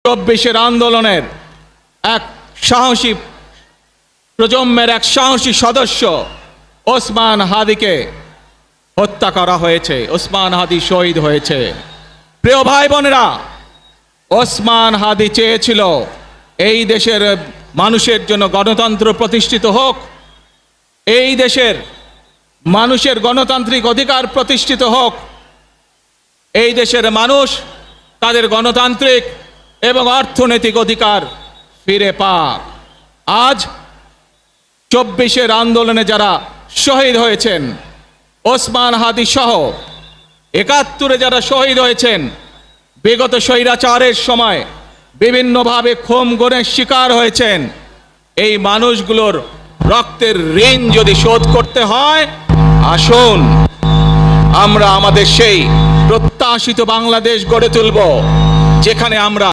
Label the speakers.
Speaker 1: চব্বিশের আন্দোলনের এক সাহসী প্রজন্মের এক সাহসী সদস্য ওসমান হাদিকে হত্যা করা হয়েছে। ওসমান হাদি শহীদ হয়েছে। প্রিয় ভাই বোনেরা, ওসমান হাদি চেয়েছিল এই দেশের মানুষের জন্য গণতন্ত্র প্রতিষ্ঠিত হোক, এই দেশের মানুষের গণতান্ত্রিক অধিকার প্রতিষ্ঠিত হোক, এই দেশের মানুষ তাদের গণতান্ত্রিক এবং অর্থনৈতিক অধিকার ফিরে পাক। আজ চব্বিশের আন্দোলনে যারা শহীদ হয়েছেন, ওসমান হাদি সহ ৭১-এ যারা শহীদ হয়েছেন, বিগত স্বৈরাচারের সময় বিভিন্নভাবে খুন গুমের শিকার হয়েছেন, এই মানুষগুলোর রক্তের ঋণ যদি শোধ করতে হয়, আসুন আমরা আমাদের সেই প্রত্যাশিত বাংলাদেশ গড়ে তুলব, যেখানে আমরা